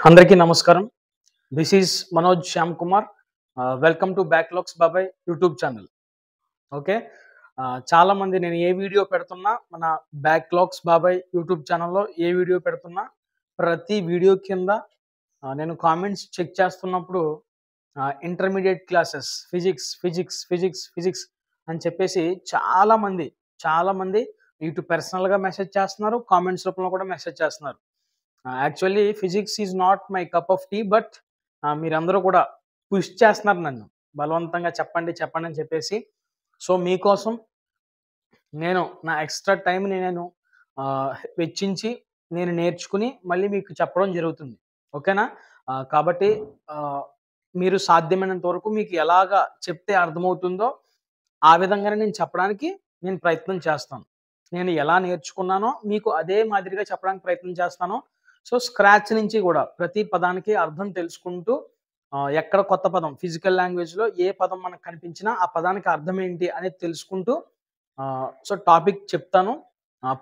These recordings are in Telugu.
అందరికీ నమస్కారం. This is Manoj Shyam Kumar. Welcome to backlogs బాబాయ్ యూట్యూబ్ ఛానల్. ఓకే, చాలామంది నేను ఏ వీడియో పెడుతున్నా మన బ్యాక్లాగ్స్ బాబాయ్ యూట్యూబ్ ఛానల్లో ఏ వీడియో పెడుతున్నా ప్రతి వీడియో కింద నేను కామెంట్స్ చెక్ చేస్తున్నప్పుడు intermediate classes physics physics physics physics అని చెప్పేసి చాలామంది ఇటు పర్సనల్గా మెసేజ్ చేస్తున్నారు, కామెంట్స్ రూపంలో కూడా మెసేజ్ చేస్తున్నారు. Actually physics is not my cup of tea, but మీరందరూ కూడా పుష్ చేస్తున్నారు నన్ను బలవంతంగా చెప్పండి అని చెప్పేసి. సో మీకోసం నేను నా ఎక్స్ట్రా టైంని నేను వెచ్చించి నేను నేర్చుకుని మళ్ళీ మీకు చెప్పడం జరుగుతుంది. ఓకేనా? కాబట్టి మీరు సాధ్యమైనంత వరకు మీకు ఎలాగా చెప్తే అర్థమవుతుందో ఆ విధంగానే నేను చెప్పడానికి నేను ప్రయత్నం చేస్తాను. నేను ఎలా నేర్చుకున్నానో మీకు అదే మాదిరిగా చెప్పడానికి ప్రయత్నం చేస్తాను. సో స్క్రాచ్ నుంచి కూడా ప్రతి పదానికి అర్థం తెలుసుకుంటూ ఎక్కడ కొత్త పదం ఫిజికల్ లాంగ్వేజ్లో ఏ పదం మనకు కనిపించినా ఆ పదానికి అర్థం ఏంటి అనేది తెలుసుకుంటూ సో టాపిక్ చెప్తాను.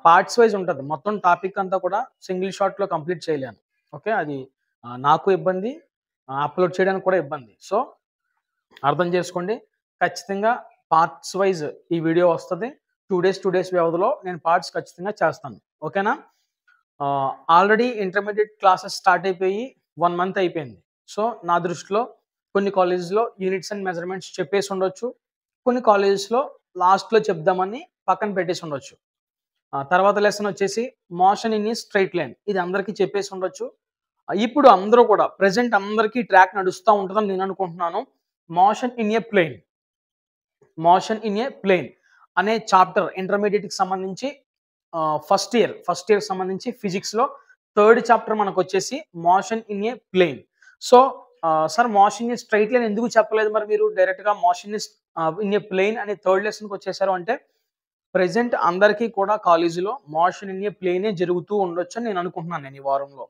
పార్ట్స్ వైజ్ ఉంటుంది. మొత్తం టాపిక్ అంతా కూడా సింగిల్ షాట్లో కంప్లీట్ చేయలేను. ఓకే, అది నాకు ఇబ్బంది, అప్లోడ్ చేయడానికి కూడా ఇబ్బంది. సో అర్థం చేసుకోండి. ఖచ్చితంగా పార్ట్స్ వైజ్ ఈ వీడియో వస్తుంది. 2 days వ్యవధిలో నేను పార్ట్స్ ఖచ్చితంగా చేస్తాను. ఓకేనా? ఆల్రెడీ ఇంటర్మీడియట్ క్లాసెస్ స్టార్ట్ అయిపోయి 1 month అయిపోయింది. సో నా దృష్టిలో కొన్ని కాలేజెస్లో యూనిట్స్ అండ్ మెజర్మెంట్స్ చెప్పేసి ఉండొచ్చు, కొన్ని కాలేజెస్లో లాస్ట్లో చెప్దామని పక్కన పెట్టేసి ఉండొచ్చు. తర్వాత లెసన్ వచ్చేసి motion in a straight line, ఇది అందరికీ చెప్పేసి ఉండొచ్చు. ఇప్పుడు అందరూ కూడా ప్రజెంట్ అందరికీ ట్రాక్ నడుస్తూ ఉంటుందని నేను అనుకుంటున్నాను. మోషన్ ఇన్ ఏ ప్లేన్ అనే చాప్టర్ ఇంటర్మీడియట్కి సంబంధించి ఫస్ట్ ఇయర్ సంబంధించి ఫిజిక్స్లో 3rd చాప్టర్ మనకు వచ్చేసి motion in a plane. So sir motion in a straight line ఎందుకు చెప్పలేదు మరి మీరు డైరెక్ట్గా మోషన్ ఇన్ ఏ ప్లేన్ అనే 3rd లెసన్కి వచ్చేసారు అంటే, ప్రజెంట్ అందరికీ కూడా కాలేజీలో మోషన్ ఇన్ ఏ ప్లేనే జరుగుతూ ఉండొచ్చు అని నేను అనుకుంటున్నాను నేను ఈ వారంలో,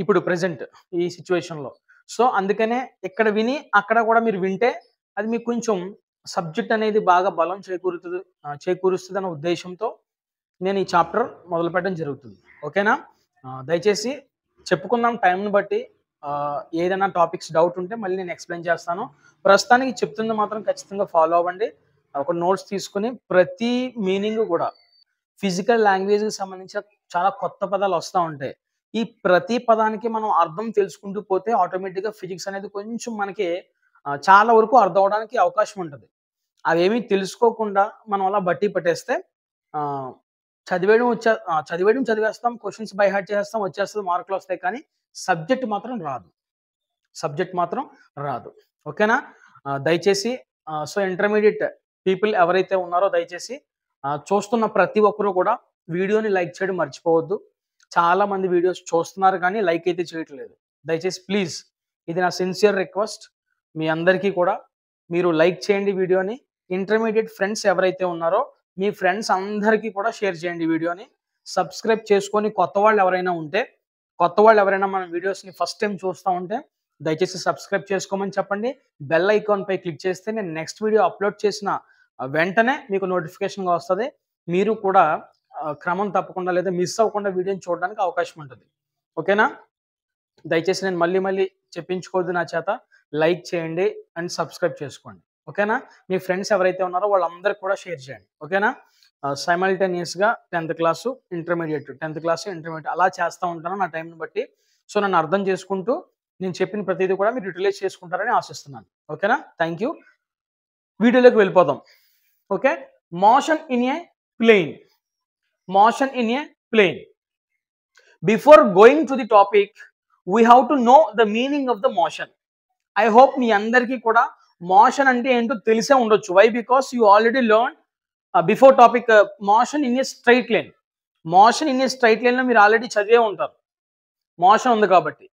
ఇప్పుడు ప్రజెంట్ ఈ సిచ్యువేషన్లో. సో అందుకనే ఇక్కడ విని అక్కడ కూడా మీరు వింటే అది మీకు కొంచెం సబ్జెక్ట్ అనేది బాగా బలం చేకూరుస్తుంది అన్న ఉద్దేశంతో నేను ఈ చాప్టర్ మొదలు పెట్టడం జరుగుతుంది. ఓకేనా? దయచేసి చెప్పుకున్నాం టైంని బట్టి ఏదైనా టాపిక్స్ డౌట్ ఉంటే మళ్ళీ నేను ఎక్స్ప్లెయిన్ చేస్తాను. ప్రస్తుతానికి చెప్తుంది మాత్రం ఖచ్చితంగా ఫాలో అవ్వండి. ఒక నోట్స్ తీసుకుని ప్రతి మీనింగ్ కూడా ఫిజికల్ లాంగ్వేజ్కి సంబంధించిన చాలా కొత్త పదాలు వస్తూ ఉంటాయి. ఈ ప్రతి పదానికి మనం అర్థం తెలుసుకుంటూ పోతే ఆటోమేటిక్గా ఫిజిక్స్ అనేది కొంచెం మనకి చాలా వరకు అర్థం అవడానికి అవకాశం ఉంటుంది. అవేమీ తెలుసుకోకుండా మనం అలా బట్టి పట్టేస్తే చదివేస్తాం, క్వశ్చన్స్ బై హార్ట్ చేస్తాం, వచ్చేస్తుంది, మార్కులు వస్తాయి, కానీ సబ్జెక్ట్ మాత్రం రాదు. ఓకేనా? దయచేసి సో ఇంటర్మీడియట్ పీపుల్ ఎవరైతే ఉన్నారో దయచేసి చూస్తున్న ప్రతి ఒక్కరూ కూడా వీడియోని లైక్ చేయడం మర్చిపోవద్దు. చాలా మంది వీడియోస్ చూస్తున్నారు కానీ లైక్ అయితే చేయట్లేదు. దయచేసి ప్లీజ్, ఇది నా సిన్సియర్ రిక్వెస్ట్ మీ అందరికీ కూడా, మీరు లైక్ చేయండి వీడియోని. ఇంటర్మీడియట్ ఫ్రెండ్స్ ఎవరైతే ఉన్నారో మీ ఫ్రెండ్స్ అందరికీ కూడా షేర్ చేయండి వీడియోని. సబ్స్క్రైబ్ చేసుకొని కొత్త వాళ్ళు ఎవరైనా మన వీడియోస్ని ఫస్ట్ టైం చూస్తూ ఉంటే దయచేసి సబ్స్క్రైబ్ చేసుకోమని చెప్పండి. బెల్ ఐకాన్పై క్లిక్ చేస్తే నేను నెక్స్ట్ వీడియో అప్లోడ్ చేసిన వెంటనే మీకు నోటిఫికేషన్గా వస్తుంది. మీరు కూడా క్రమం తప్పకుండా లేదా మిస్ అవ్వకుండా వీడియోని చూడడానికి అవకాశం ఉంటుంది. ఓకేనా? దయచేసి నేను మళ్ళీ చెప్పించుకోవద్దు నా చేత, లైక్ చేయండి అండ్ సబ్స్క్రైబ్ చేసుకోండి. ఓకేనా? మీ ఫ్రెండ్స్ ఎవరైతే ఉన్నారో వాళ్ళందరికీ కూడా షేర్ చేయండి. ఓకేనా? సైమల్టేనియస్గా 10th క్లాసు ఇంటర్మీడియట్ అలా చేస్తూ ఉంటాను నా టైంని బట్టి. సో నన్ను అర్థం చేసుకుంటూ నేను చెప్పిన ప్రతిదీ కూడా మీరు యూటిలైజ్ చేసుకుంటారని ఆశిస్తున్నాను. ఓకేనా? Thank you. వీడియోలోకి వెళ్ళిపోదాం. Okay, motion in a plane. Before going to the topic we have to know the meaning of the motion. I hope మీ అందరికీ కూడా మోషన్ అంటే ఏంటో తెలిసే ఉండొచ్చు. Why? Because you already learn before topic motion in a straight line. లో మీరు ఆల్రెడీ చదివే ఉంటారు. మోషన్ ఉంది కాబట్టి.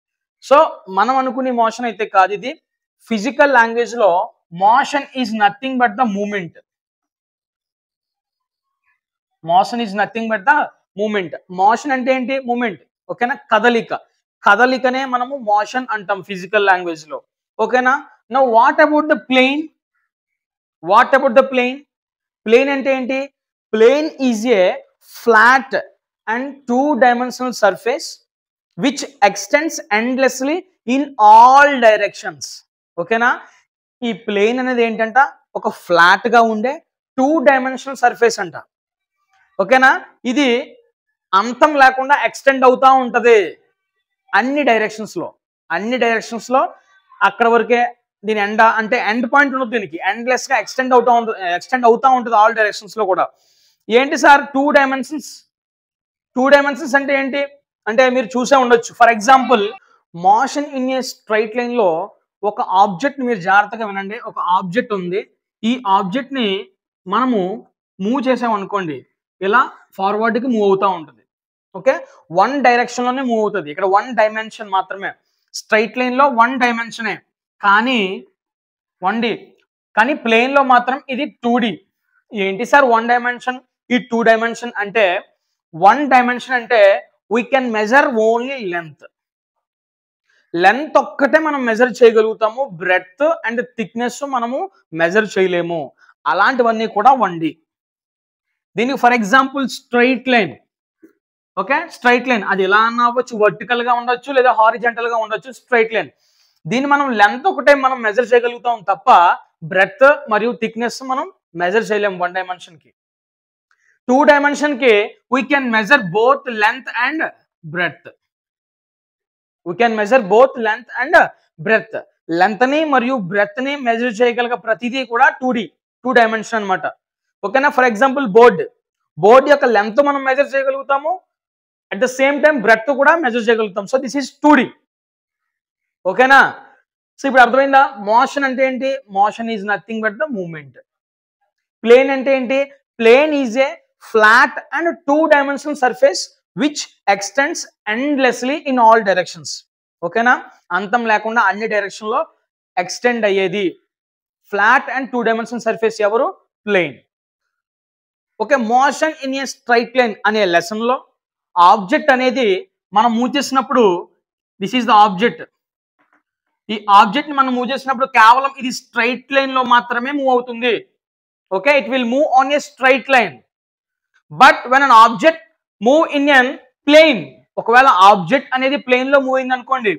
సో మనం అనుకునే మోషన్ అయితే కాదు ఇది. ఫిజికల్ లాంగ్వేజ్లో motion is nothing but the moment. Motion అంటే ఏంటి? మూమెంట్. ఓకేనా? కదలికనే మనము మోషన్ అంటాం ఫిజికల్ లాంగ్వేజ్లో. ఓకేనా? Now what about the plane? Plane అంటే ఏంటి? Plane is a flat and 2-dimensional surface which extends endlessly in all directions. ఓకేనా? ఈ ప్లేన్ అనేది ఏంటంట, ఒక ఫ్లాట్ గా ఉండే 2 డైమెన్షనల్ సర్ఫేస్ అంట. ఓకేనా? ఇది అంతం లేకుండా ఎక్స్టెండ్ అవుతా ఉంటది అన్ని డైరెక్షన్స్ లో. అక్కడ వరకే దీని ఎండ్, అంటే ఎండ్ పాయింట్ ఉండదు దీనికి, ఎండ్లెస్ గా ఎక్స్టెండ్ అవుతా ఉంటుంది ఆల్ డైరెక్షన్స్ లో కూడా. ఏంటి సార్ 2 డైమెన్షన్స్? 2 డైమెన్షన్స్ అంటే ఏంటి అంటే మీరు చూసే ఉండొచ్చు. For example, motion in a straight line లో ఒక ఆబ్జెక్ట్, మీరు జాగ్రత్తగా వినండి, ఒక ఆబ్జెక్ట్ ఉంది. ఈ ఆబ్జెక్ట్ ని మనము మూవ్ చేసాం అనుకోండి, ఇలా ఫార్వర్డ్ కి మూవ్ అవుతా ఉంటుంది. ఓకే, 1 డైరెక్షన్ లోనే మూవ్ అవుతుంది. ఇక్కడ 1 డైమెన్షన్ మాత్రమే, స్ట్రైట్ లైన్ లో 1 డైమెన్షనే, కానీ 1D, కానీ ప్లేన్ లో మాత్రం ఇది 2D. ఏంటి సార్ 1 డైమెన్షన్, ఈ 2 డైమెన్షన్ అంటే? 1 డైమెన్షన్ అంటే we can measure only length ఒక్కటే మనం మెజర్ చేయగలుగుతాము, బ్రెడ్త్ అండ్ థిక్నెస్ మనము మెజర్ చేయలేము. అలాంటివన్నీ కూడా 1D. దీనికి for example straight line. Okay, straight line అది ఎలా అన్నా అవ్వచ్చు, వర్టికల్ గా ఉండొచ్చు లేదా హారిజంటల్ గా ఉండొచ్చు. స్ట్రైట్ లైన్ దీన్ని మనం లెంత్ ఒకటే మనం మెజర్ చేయగలుగుతాం తప్ప బ్రెడ్త్ మరియు థిక్నెస్ మనం మెజర్ చేయలేము 1 డైమెన్షన్ కి. 2 డైమెన్షన్ కి we can measure both length and breadth. Length ని మరియు బ్రెడ్త్ ని మెజర్ చేయగలిగే ప్రతిదీ కూడా 2 డైమెన్షన్ అన్నమాట. ఓకేనా? ఫర్ ఎగ్జాంపుల్ బోర్డ్ యొక్క లెంత్ మనం మెజర్ చేయగలుగుతాము, at the same time breadth కూడా మెజర్ చేయగలుగుతాం. So this is 2D. ఓకేనా? సో ఇప్పుడు అర్థమైందా? మోషన్ అంటే ఏంటి? Motion is nothing but the movement. Plane అంటే ఏంటి? Plane is a flat and 2 dimensional surface which extends endlessly in all directions. ఓకేనా? అంతం లేకుండా అన్ని డైరెక్షన్ లో ఎక్స్టెండ్ అయ్యేది ఫ్లాట్ అండ్ 2 డైమెన్షనల్ సర్ఫేస్ ఎవరు? Plane. Okay, motion in a straight line అనే లెసన్ లో ఆబ్జెక్ట్ అనేది మనం మూవ్ చేసినప్పుడు, దిస్ ఈస్ ద ఆబ్జెక్ట్. ఈ ఆబ్జెక్ట్ ని మనం మూవ్ చేసినప్పుడు కేవలం ఇది స్ట్రైట్ లైన్ లో మాత్రమే మూవ్ అవుతుంది. Okay, it will move on a straight line. But when an object move in an plane, ఒకవేళ ఆబ్జెక్ట్ అనేది ప్లేన్ లో మూవ్ అయింది అనుకోండి,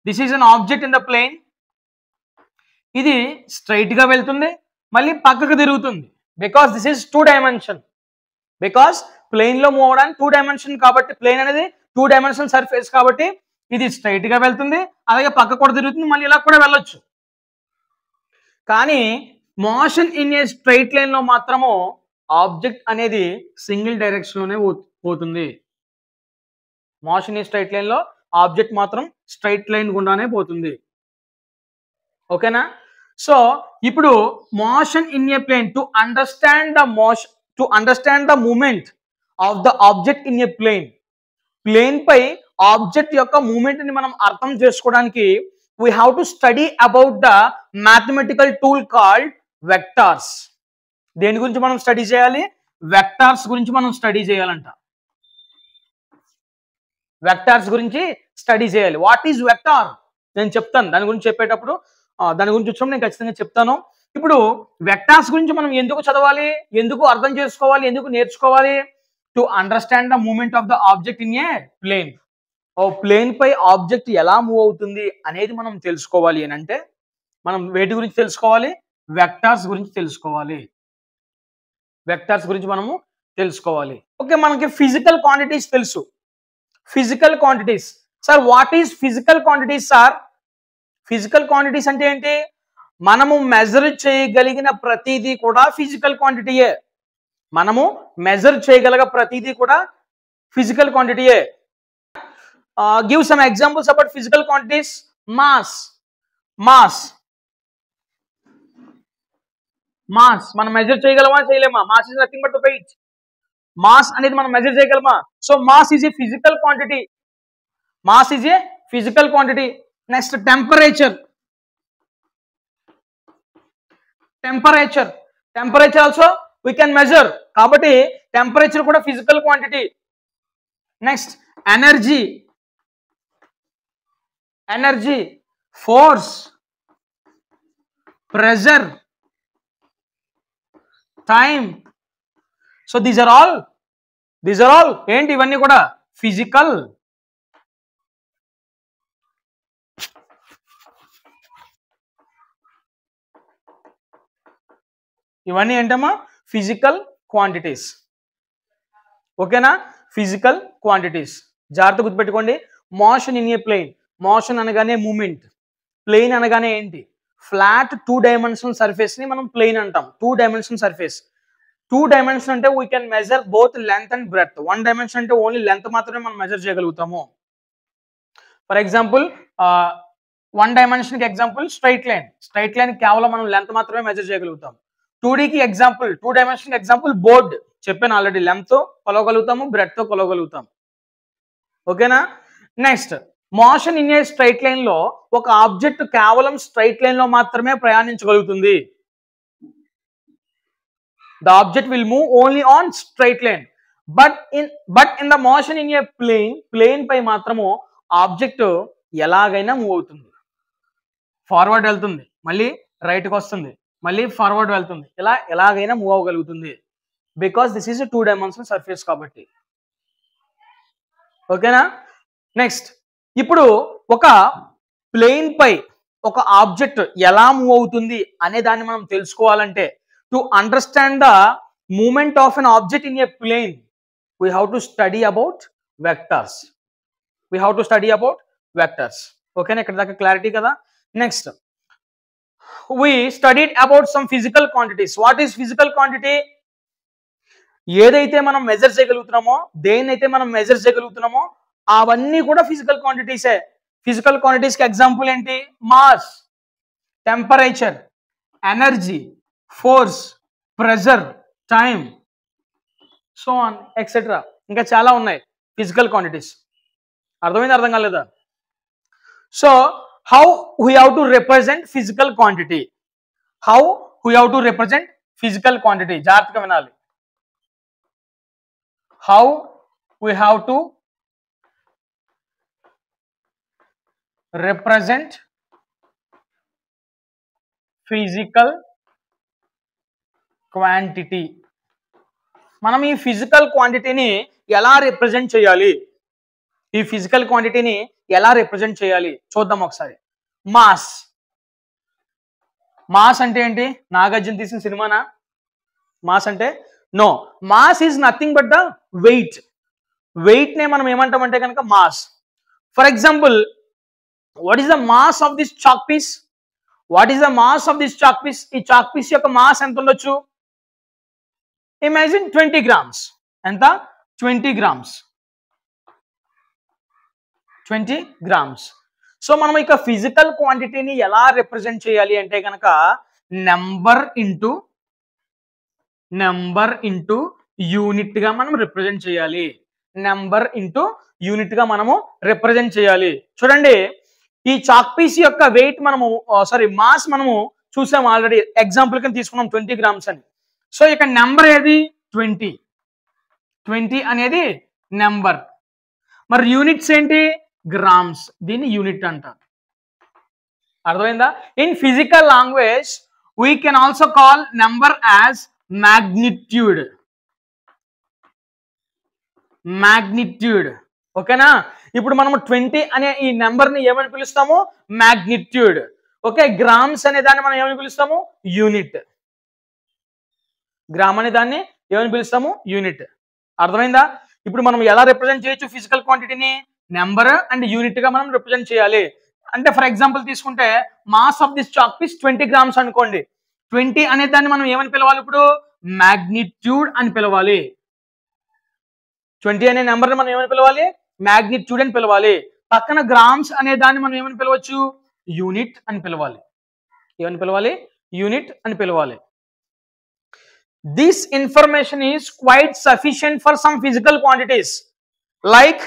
this is an object in the plane. ఇది స్ట్రైట్ గా వెళ్తుంది, మళ్ళీ పక్కకు తిరుగుతుంది. Because this is 2 dimension. Because plane లో మూవ్ అవడానికి 2 డైమెన్షన్ కాబట్టి, ప్లేన్ అనేది 2 డైమెన్షన్ సర్ఫేస్ కాబట్టి ఇది స్ట్రైట్ గా వెళ్తుంది, అలాగే పక్క కూడా తిరుగుతుంది, మళ్ళీ ఇలా కూడా వెళ్ళొచ్చు. కానీ motion in a straight line లో మాత్రము ఆబ్జెక్ట్ అనేది సింగిల్ డైరెక్షన్ లోనే పోతుంది. మోషన్ ఇన్ స్ట్రైట్ లైన్ లో ఆబ్జెక్ట్ మాత్రం స్ట్రైట్ లైన్ గుండానే పోతుంది. ఓకేనా? సో ఇప్పుడు motion in a plane, to understand the moment of the object in a plane పై ఆబ్జెక్ట్ యొక్క మూమెంట్ ని మనం అర్థం చేసుకోవడానికి we have to study about the mathematical tool called vectors. దేని గురించి మనం స్టడీ చేయాలి? వెక్టార్స్ గురించి మనం స్టడీ చేయాలంట. వెక్టార్స్ గురించి స్టడీ చేయాలి. వాట్ ఈజ్ వెక్టార్ నేను చెప్తాను. దాని గురించి చెప్పేటప్పుడు దాని గురించి వచ్చినప్పుడు నేను ఖచ్చితంగా చెప్తాను. ఇప్పుడు వెక్టార్స్ గురించి మనం ఎందుకు చదవాలి, ఎందుకు అర్థం చేసుకోవాలి, ఎందుకు నేర్చుకోవాలి? To understand the moment of the object in a plane. Plane పై ఆబ్జెక్ట్ ఎలా మూవ్ అవుతుంది అనేది మనం తెలుసుకోవాలి అని అంటే మనం వేటి గురించి తెలుసుకోవాలి? వెక్టార్స్ గురించి తెలుసుకోవాలి. వెక్టార్స్ గురించి మనము తెలుసుకోవాలి. ఓకే, మనకి ఫిజికల్ క్వాంటిటీస్ తెలుసు. Physical quantities sir, what is physical quantities sir? Physical quantities అంటే ఏంటి? మనము మెజర్ చేయగలిగిన ప్రతిదీ కూడా ఫిజికల్ క్వాంటిటీయే. మనము మెజర్ చేయగలిగ ప్రతిదీ కూడా ఫిజికల్ క్వాంటిటీయే. Give some examples about physical quantities. Mass మనం మెజర్ చేయగలమా చేయలేమా? Mass is nothing but the weight. మాస్ అనేది మనం మెజర్ చేయగలమా? So mass is a physical quantity. Next temperature also we can measure, కాబట్టి టెంపరేచర్ కూడా physical quantity. Next energy, force, pressure, time. So these are all ఏంటి? ఇవన్నీ కూడా ఫిజికల్ ఇవన్నీ ఏంటమ్మా ఫిజికల్ క్వాంటిటీస్. ఓకేనా, ఫిజికల్ క్వాంటిటీస్. జాగ్రత్త గుర్తుపెట్టుకోండి. Motion in a plane, motion అనగానే మూమెంట్, ప్లేన్ అనగానే ఏంటి ఫ్లాట్ 2 డైమెన్షనల్ సర్ఫేస్ ని మనం ప్లేన్ అంటాం. 2 డైమెన్షనల్ సర్ఫేస్. 2 డైమెన్షన్ అంటే we can measure both length and breadth. 1 dimension అంటే ఓన్లీ లెంత్ మాత్రమే మనం మెజర్ చేయగలుగుతాము. ఫర్ ఎగ్జాంపుల్ 1 డైమెన్షన్ కి example straight line. Straight line కేవలం మనం లెంత్ మాత్రమే మెజర్ చేయగలుగుతాం. 2D కి ఎగ్జాంపుల్, 2 డైమెన్షన్ ఎగ్జాంపుల్ బోర్డ్. చెప్పాను ఆల్రెడీ, లెంత్ తో కొలవగలుగుతాము, బ్రెడ్త్ తో కొలవగలుగుతాం. ఓకేనా. Next, motion in a straight line లో ఒక ఆబ్జెక్ట్ కేవలం స్ట్రైట్ లైన్ లో మాత్రమే ప్రయాణించగలుగుతుంది. The object will move only on straight line. But in the motion in a plane పై మాత్రము ఆబ్జెక్ట్ ఎలాగైనా మూవ్ అవుతుంది. ఫార్వర్డ్ వెళ్తుంది, మళ్ళీ రైట్కి వస్తుంది, మళ్ళీ ఫార్వర్డ్ వెళ్తుంది, ఎలాగైనా మూవ్ అవ్వగలుగుతుంది. Because this is 2 dimensional surface కాబట్టి. ఓకేనా. నెక్స్ట్, ఇప్పుడు ఒక ప్లేన్ పై ఒక ఆబ్జెక్ట్ ఎలా మూవ్ అవుతుంది అనే దాన్ని మనం తెలుసుకోవాలంటే, to understand the movement of an object in a plane, we have to study about vectors. Okay, ikkada daka clarity kada. Next, we studied about some physical quantities. What is physical quantity? ఏదైతే మనం మెజర్ చేయగలుగుతున్నామో, దేన్నైతే మనం మెజర్ చేయగలుగుతున్నామో అవన్నీ కూడా ఫిజికల్ క్వాంటిటీసే. ఫిజికల్ క్వాంటిటీస్ కి ఎగ్జాంపుల్ ఏంటి? Mass, temperature, energy, force, pressure, time, so on etcetera. ఇంకా చాలా ఉన్నాయి ఫిజికల్ క్వాంటిటీస్. అర్థమైంది, అర్థం కాలేదా? So how we have to represent physical quantity? జాగ్రత్తగా వినాలి. How we have to represent physical quantity. మనం ఈ ఫిజికల్ క్వాంటిటీని ఎలా రిప్రజెంట్ చేయాలి? చూద్దాం ఒకసారి. మాస్ అంటే ఏంటి? నాగార్జున తీసిన సినిమానా మాస్ అంటే? No, mass is nothing but the weight. Weight నే మనం ఏమంటామంటే కనుక mass. For example, what is the mass of this chalk piece? ఈ చాక్ పీస్ యొక్క మాస్ ఎంత ఉండొచ్చు? Imagine 20 grams. ఎంత? 20 grams. సో మనం ఇక ఫిజికల్ క్వాంటిటీని ఎలా రిప్రజెంట్ చేయాలి అంటే కనుక నెంబర్ ఇంటూ యూనిట్ గా మనం రిప్రజెంట్ చేయాలి. చూడండి, ఈ చాక్ పీస్ యొక్క వెయిట్ మనము మాస్ మనము చూసాము ఆల్రెడీ, ఎగ్జాంపుల్ కింద తీసుకున్నాం 20 grams అని. సో ఇక్కడ నెంబర్ ఏది? 20 అనేది నెంబర్. మరి యూనిట్స్ ఏంటి? గ్రామ్స్. దీన్ని యూనిట్ అంటారు. అర్థమైందా? In physical language we can also call number as magnitude. ఓకేనా. ఇప్పుడు మనము 20 అనే ఈ నెంబర్ ని ఏమని పిలుస్తాము? మ్యాగ్నిట్యూడ్. ఓకే, గ్రామ్స్ అనే దాన్ని మనం ఏమని పిలుస్తాము? యూనిట్. గ్రామ్ అనే దాన్ని ఏమని పిలుస్తాము? యూనిట్. అర్థమైందా? ఇప్పుడు మనం ఎలా రిప్రజెంట్ చేయొచ్చు ఫిజికల్ క్వాంటిటీని? నెంబర్ అండ్ యూనిట్ గా మనం రిప్రజెంట్ చేయాలి. అంటే ఫర్ ఎగ్జాంపుల్ తీసుకుంటే mass of this chalk piece 20 grams అనుకోండి. 20 అనే దాన్ని మనం ఏమని పిలవాలి? ఇప్పుడు మ్యాగ్నిట్యూడ్ అని పిలవాలి. 20 అనే నెంబర్ ని మనం ఏమని పిలవాలి? మ్యాగ్నిట్యూడ్ అని పిలవాలి. పక్కన గ్రామ్స్ అనే దాన్ని మనం ఏమని పిలవచ్చు? యూనిట్ అని పిలవాలి. యూనిట్ అని పిలవాలి. This information is quite sufficient for some physical quantities like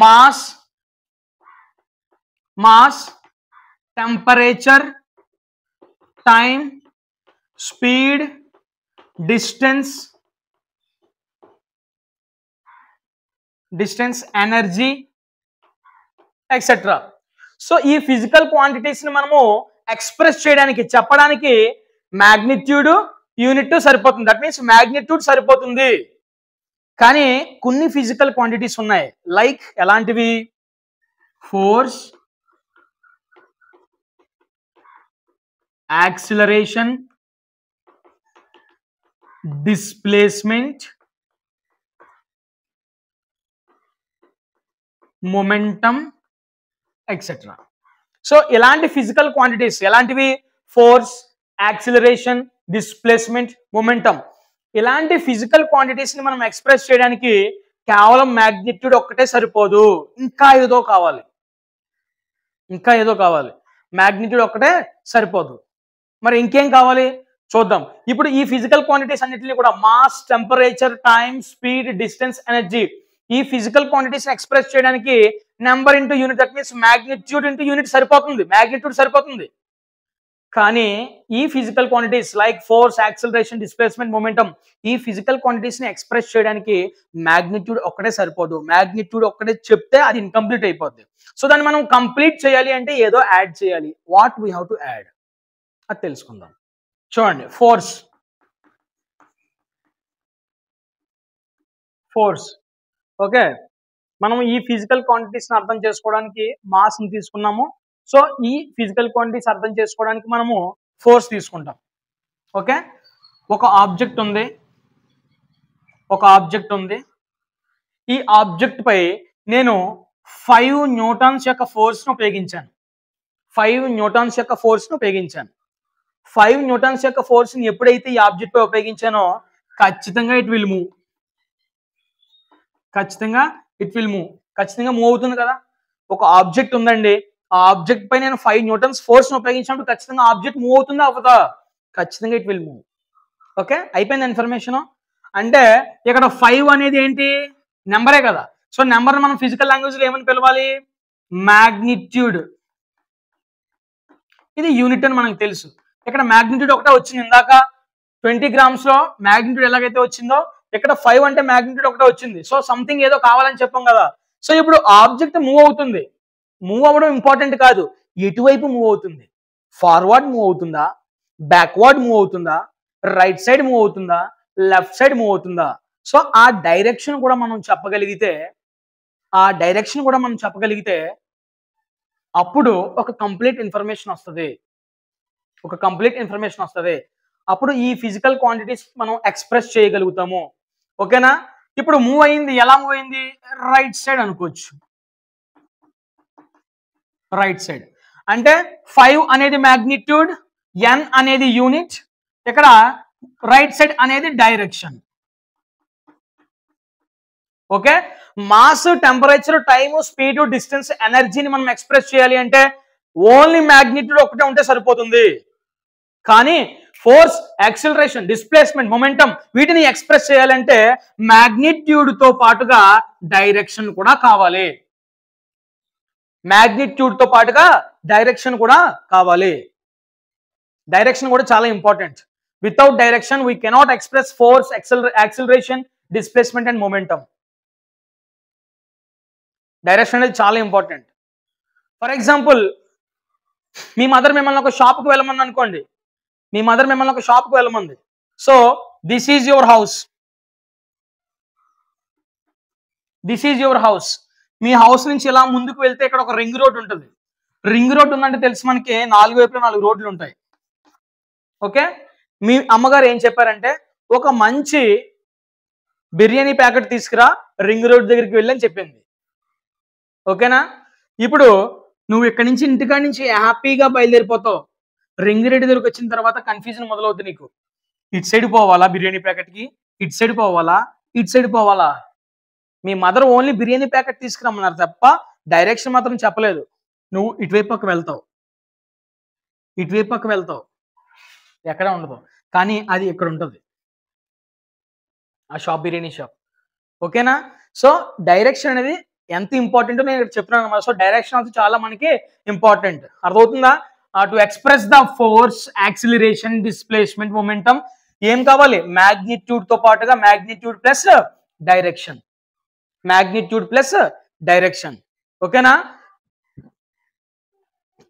mass, temperature, time, speed, distance, energy, etc. So ఈ ఫిజికల్ క్వాంటిటీస్ ని మనము ఎక్స్ప్రెస్ చేయడానికి, చెప్పడానికి మ్యాగ్నిట్యూడ్, యూనిట్ సరిపోతుంది. దట్ మీన్స్ మ్యాగ్నిట్యూడ్ సరిపోతుంది. కానీ కొన్ని ఫిజికల్ క్వాంటిటీస్ ఉన్నాయి. లైక్ ఎలాంటివి? Force, acceleration, displacement, momentum etcetera. So ఇలాంటి ఫిజికల్ క్వాంటిటీస్ ఎలాంటివి? Force, acceleration, displacement, momentum. ఇలాంటి ఫిజికల్ క్వాంటిటీస్ ని మనం ఎక్స్ప్రెస్ చేయడానికి కేవలం మ్యాగ్నిట్యూడ్ ఒక్కటే సరిపోదు, ఇంకా ఏదో కావాలి, ఇంకా ఏదో కావాలి. మ్యాగ్నిట్యూడ్ ఒక్కటే సరిపోదు, మరి ఇంకేం కావాలి చూద్దాం. ఇప్పుడు ఈ ఫిజికల్ క్వాంటిటీస్ అన్నిటిని కూడా mass, temperature, time, speed, distance, energy, ఈ ఫిజికల్ క్వాంటిటీస్ ఎక్స్ప్రెస్ చేయడానికి number into unit, that means magnitude into unit సరిపోతుంది, మ్యాగ్నిట్యూడ్ సరిపోతుంది. కానీ ఈ physical quantities like force, acceleration, displacement, momentum, ఈ ఫిజికల్ క్వాంటిటీస్ ని ఎక్స్ప్రెస్ చేయడానికి మ్యాగ్నిట్యూడ్ ఒక్కటే సరిపోదు. మ్యాగ్నిట్యూడ్ ఒక్కటే చెప్తే అది ఇన్కంప్లీట్ అయిపోద్ది. సో దాన్ని మనం కంప్లీట్ చేయాలి అంటే ఏదో యాడ్ చేయాలి. What we have to add అది తెలుసుకుందాం. చూడండి, ఫోర్స్, ఫోర్స్ ఓకే. మనం ఈ ఫిజికల్ క్వాంటిటీస్ ని అర్థం చేసుకోవడానికి మాస్ ని తీసుకున్నాము. సో ఈ ఫిజికల్ క్వాంటిటీస్ అర్థం చేసుకోవడానికి మనము ఫోర్స్ తీసుకుంటాం. ఓకే, ఒక ఆబ్జెక్ట్ ఉంది, ఒక ఆబ్జెక్ట్ ఉంది. ఈ ఆబ్జెక్ట్ పై నేను 5 న్యూటన్స్ యొక్క ఫోర్స్ ను ఉపయోగించాను. 5 న్యూటన్స్ యొక్క ఫోర్స్ ను ఉపయోగించాను. 5 న్యూటన్స్ యొక్క ఫోర్స్ ని ఎప్పుడైతే ఈ ఆబ్జెక్ట్ పై ఉపయోగించానో ఖచ్చితంగా ఇట్ విల్ మూవ్, ఖచ్చితంగా ఇట్ విల్ మూవ్, ఖచ్చితంగా మూవ్ అవుతుంది కదా. ఒక ఆబ్జెక్ట్ ఉందండి, ఆ ఆబ్జెక్ట్ పై నేను 5 న్యూటన్స్ ఫోర్స్ ను ఉపయోగించినప్పుడు ఖచ్చితంగా ఆబ్జెక్ట్ మూవ్ అవుతుందా అవ్వదా? ఖచ్చితంగా ఇట్ విల్ మూవ్. ఓకే, అయిపోయింది ఇన్ఫర్మేషన్. అంటే ఇక్కడ 5 అనేది ఏంటి? నెంబరే కదా. సో నెంబర్ మనం ఫిజికల్ లాంగ్వేజ్ లో ఏమని పిలవాలి? మ్యాగ్నిట్యూడ్. ఇది యూనిట్ అని మనకు తెలుసు. ఇక్కడ మ్యాగ్నిట్యూడ్ ఒకటే వచ్చింది. ఇందాక 20 గ్రామ్స్ లో మ్యాగ్నిట్యూడ్ ఎలాగైతే వచ్చిందో ఇక్కడ 5 అంటే మ్యాగ్నిట్యూడ్ ఒకటే వచ్చింది. సో సంథింగ్ ఏదో కావాలని చెప్పాం కదా. సో ఇప్పుడు ఆబ్జెక్ట్ మూవ్ అవుతుంది. మూవ్ అవ్వడం ఇంపార్టెంట్ కాదు, ఎటువైపు మూవ్ అవుతుంది? ఫార్వర్డ్ మూవ్ అవుతుందా, బ్యాక్వర్డ్ మూవ్ అవుతుందా, రైట్ సైడ్ మూవ్ అవుతుందా, లెఫ్ట్ సైడ్ మూవ్ అవుతుందా? సో ఆ డైరెక్షన్ కూడా మనం చెప్పగలిగితే, అప్పుడు ఒక కంప్లీట్ ఇన్ఫర్మేషన్ వస్తుంది, ఒక కంప్లీట్ ఇన్ఫర్మేషన్ వస్తుంది. అప్పుడు ఈ ఫిజికల్ క్వాంటిటీస్ మనం ఎక్స్ప్రెస్ చేయగలుగుతాము. ఓకేనా? ఇప్పుడు మూవ్ అయింది, ఎలా మూవ్ అయింది? రైట్ సైడ్ అనుకోవచ్చు. రైట్ సైడ్ అంటే 5 అనేది మ్యాగ్నిట్యూడ్, n అనేది యూనిట్, ఇక్కడ రైట్ సైడ్ అనేది direction. Okay, mass, temperature, time, speed, distance, ఎనర్జీని మనం ఎక్స్ప్రెస్ చేయాలి అంటే ఓన్లీ మ్యాగ్నిట్యూడ్ ఒకటే ఉంటే సరిపోతుంది. కానీ ఫోర్స్, యాక్సిలరేషన్, డిస్ప్లేస్మెంట్, మొమెంటం వీటిని ఎక్స్ప్రెస్ చేయాలంటే మ్యాగ్నిట్యూడ్ తో పాటుగా డైరెక్షన్ కూడా కావాలి. మ్యాగ్నిట్యూడ్ తో పాటుగా డైరెక్షన్ కూడా కావాలి. డైరెక్షన్ కూడా చాలా important. Without direction we cannot express force, acceleration, displacement and momentum. Direction అనేది చాలా important. For example, me mother మిమ్మల్ని ఒక షాప్కి వెళ్ళమంది అనుకోండి. మీ మదర్ మిమ్మల్ని ఒక షాప్కి వెళ్ళమంది. So this is your house, this is your house. మీ హౌస్ నుంచి ఇలా ముందుకు వెళ్తే ఇక్కడ ఒక రింగ్ రోడ్ ఉంటుంది. రింగ్ రోడ్ ఉందంటే తెలుసు మనకి 4 వైపులా 4 రోడ్లు ఉంటాయి. ఓకే, మీ అమ్మగారు ఏం చెప్పారంటే ఒక మంచి బిర్యానీ ప్యాకెట్ తీసుకురా, రింగ్ రోడ్ దగ్గరికి వెళ్ళని చెప్పింది. ఓకేనా? ఇప్పుడు నువ్వు ఇక్కడి నుంచి ఇంటికాడి నుంచి హ్యాపీగా బయలుదేరిపోతావు. రింగ్ రోడ్ దగ్గరికి వచ్చిన తర్వాత కన్ఫ్యూజన్ మొదలవుతుంది నీకు. ఇటు సైడ్ పోవాలా బిర్యానీ ప్యాకెట్కి, ఇటు సైడ్ పోవాలా, ఇటు సైడ్ పోవాలా? మీ మదర్ ఓన్లీ బిర్యానీ ప్యాకెట్ తీసుకురమ్మన్నారు తప్ప డైరెక్షన్ మాత్రం చెప్పలేదు. నువ్వు ఇటువైపు పక్క వెళ్తావు, ఇటువైపు పక్క వెళ్తావు, ఎక్కడ ఉండదు. కానీ అది ఇక్కడ ఉంటుంది, ఆ షాప్, బిర్యానీ షాప్. ఓకేనా? సో డైరెక్షన్ అనేది ఎంత ఇంపార్టెంట్ నేను ఇక్కడ చెప్తున్నాను అనమాట. సో డైరెక్షన్ అనేది చాలా మనకి ఇంపార్టెంట్. అర్థమవుతుందా? To express the force, acceleration, displacement, momentum ఏం కావాలి? మ్యాగ్నిట్యూడ్ తో పాటుగా magnitude plus direction, magnitude plus direction. ఓకేనా?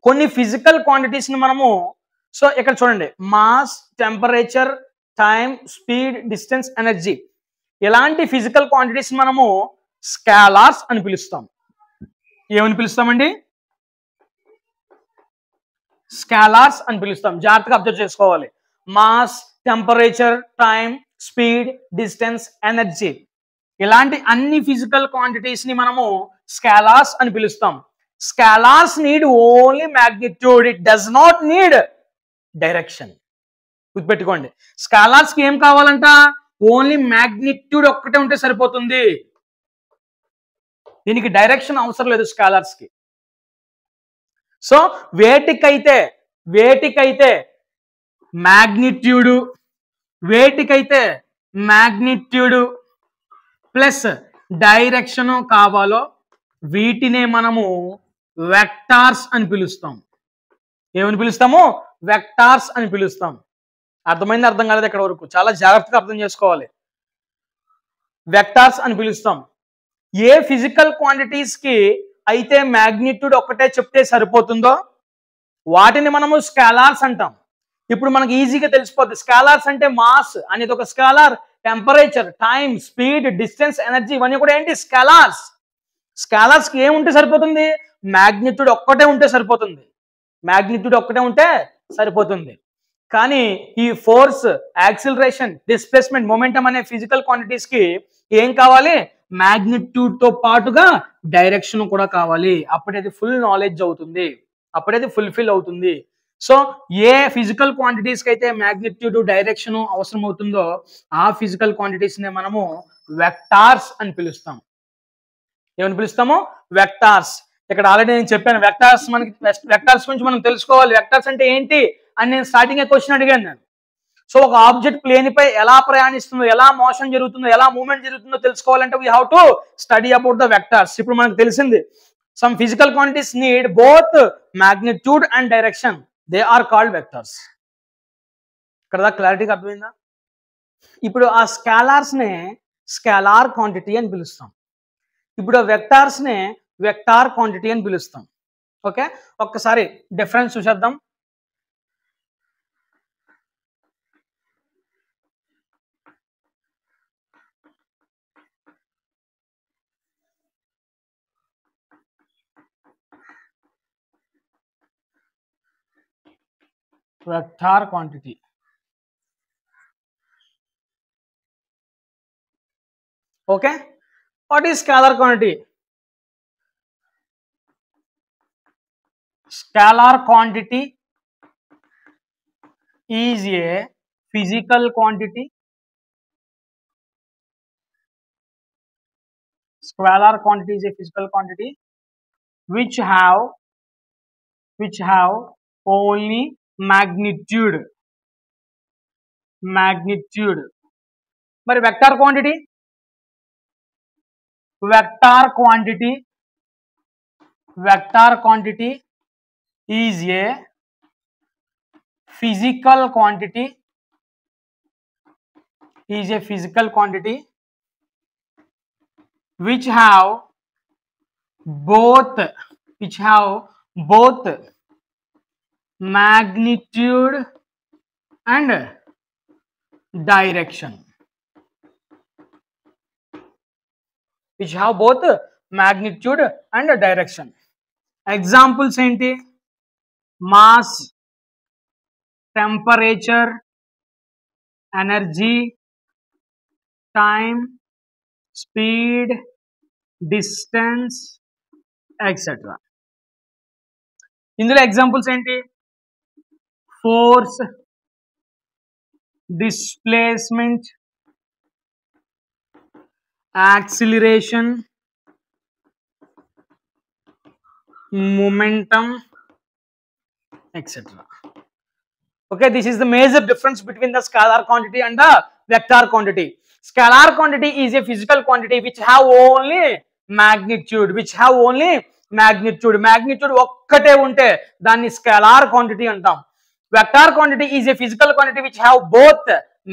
కొన్ని ఫిజికల్ క్వాంటిటీస్ ని మనము, సో ఇక్కడ చూడండి, mass, temperature, time, speed, distance, energy, ఇలాంటి ఫిజికల్ క్వాంటిటీస్ మనము స్కేలార్స్ అని పిలుస్తాం. ఏమని పిలుస్తామండి? స్కేలార్స్ అని పిలుస్తాం. జాగ్రత్తగా అబ్జర్వ్ చేసుకోవాలి. Mass, temperature, time, speed, distance, energy. ఇలాంటి అన్ని ఫిజికల్ క్వాంటిటీస్ ని మనము స్కేలార్స్ అని పిలుస్తాం. Scalars need only magnitude, it does not need direction. గుర్తుపెట్టుకోండి, స్కేలార్స్ కి ఏం కావాలంట? ఓన్లీ మ్యాగ్నిట్యూడ్ ఒక్కటే ఉంటే సరిపోతుంది. దీనికి డైరెక్షన్ అవసరం లేదు స్కేలార్స్ కి. సో వేటికైతే మ్యాగ్నిట్యూడ్ ప్లస్ డైరెక్షన్ కావాలో వీటినే మనము వెక్టార్స్ అని పిలుస్తాం. ఏమని పిలుస్తాము? వెక్టార్స్ అని పిలుస్తాం. అర్థమైంది? అర్థం కాలేదు ఇక్కడ వరకు? చాలా జాగ్రత్తగా అర్థం చేసుకోవాలి. వెక్టార్స్ అని పిలుస్తాం. ఏ ఫిజికల్ క్వాంటిటీస్ కి అయితే మ్యాగ్నిట్యూడ్ ఒక్కటే చెప్తే సరిపోతుందో వాటిని మనము స్కేలార్స్ అంటాం. ఇప్పుడు మనకి ఈజీగా తెలిసిపోద్ది. స్కేలార్స్ అంటే మాస్ అనేది ఒక scalar, temperature, time, speed, distance, energy ఇవన్నీ కూడా ఏంటి? స్కేలార్స్. స్కేలార్స్ కి ఏముంటే సరిపోతుంది? మ్యాగ్నిట్యూడ్ ఒక్కటే ఉంటే సరిపోతుంది. కానీ ఈ ఫోర్స్, యాక్సిలరేషన్, డిస్ప్లేస్మెంట్, మొమెంటం అనే ఫిజికల్ క్వాంటిటీస్ కి ఏం కావాలి? మ్యాగ్నిట్యూడ్ తో పాటుగా డైరెక్షన్ కూడా కావాలి. అప్పుడైతే ఫుల్ నాలెడ్జ్ అవుతుంది, అప్పుడైతే ఫుల్ఫిల్ అవుతుంది. సో ఏ ఫిజికల్ క్వాంటిటీస్ కి అయితే మ్యాగ్నిట్యూడ్, డైరెక్షన్ అవసరం అవుతుందో ఆ ఫిజికల్ క్వాంటిటీస్ ని మనము వెక్టార్స్ అని పిలుస్తాం. ఏమని పిలుస్తాము? వెక్టార్స్. ఇక్కడ ఆల్రెడీ నేను చెప్పాను వెక్టార్స్. మనకి వెక్టార్స్ గురించి మనం తెలుసుకోవాలి. వెక్టార్స్ అంటే ఏంటి అని నేను స్టార్టింగ్ క్వశ్చన్ అడిగాను నేను. సో ఒక ఆబ్జెక్ట్ ప్లేన్ పై ఎలా ప్రయాణిస్తుందో, ఎలా మోషన్ జరుగుతుందో, ఎలా మూవ్మెంట్ జరుగుతుందో తెలుసుకోవాలంటే we have to study about the vectors. ఇప్పుడు మనకు తెలిసింది some physical quantities need both magnitude and direction, they are called vectors. ఇక్కడ క్లారిటీగా అర్థమైందా? ఇప్పుడు ఆ స్కేలార్స్ నే స్కేలార్ క్వాంటిటీ అని పిలుస్తాం. ఇప్పుడు ఆ వెక్టార్స్ నే వెక్టార్ క్వాంటిటీ అని పిలుస్తాం. ఓకే, ఒక్కసారి డిఫరెన్స్ చూసేద్దాం. Vector quantity. Okay, what is scalar quantity? Scalar quantity is a physical quantity. Scalar quantity is a physical quantity which have only magnitude. మరి vector quantity is a physical quantity which have both magnitude and direction. Examples ఏంటి? Mass, temperature, energy, time, speed, distance etcetera. ఇందులో ఎగ్జాంపుల్స్ ఏంటి? Force, displacement, acceleration, momentum, etc. Okay, this is the major difference between the scalar quantity and the vector quantity. Scalar quantity is a physical quantity which have only magnitude. Magnitude ఒక్కటే ఉంటే దాన్ని స్కేలార్ క్వాంటిటీ అంటాం. Vector quantity is a physical quantity which have both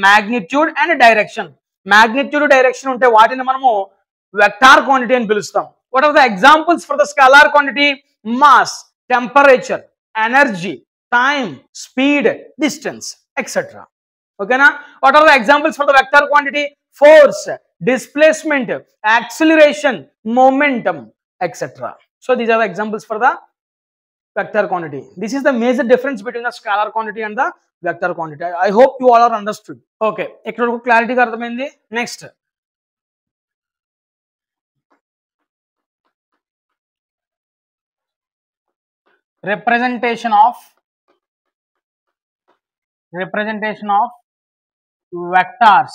magnitude and direction. Magnitude, direction ఉంటే వాటిని మనము వెక్టార్ క్వాంటిటీ అని పిలుస్తాం. What are the examples for the scalar quantity? Mass, temperature, energy, time, speed, distance, etc. Okay na? What are the examples for the vector quantity? Force, displacement, acceleration, momentum, etc. So these are the examples for the vector quantity. This is the major difference between the scalar quantity and the vector quantity. I hope you all are understood. Okay, ఇక్కడ clarity గా అర్థమైంది. Next, representation of vectors.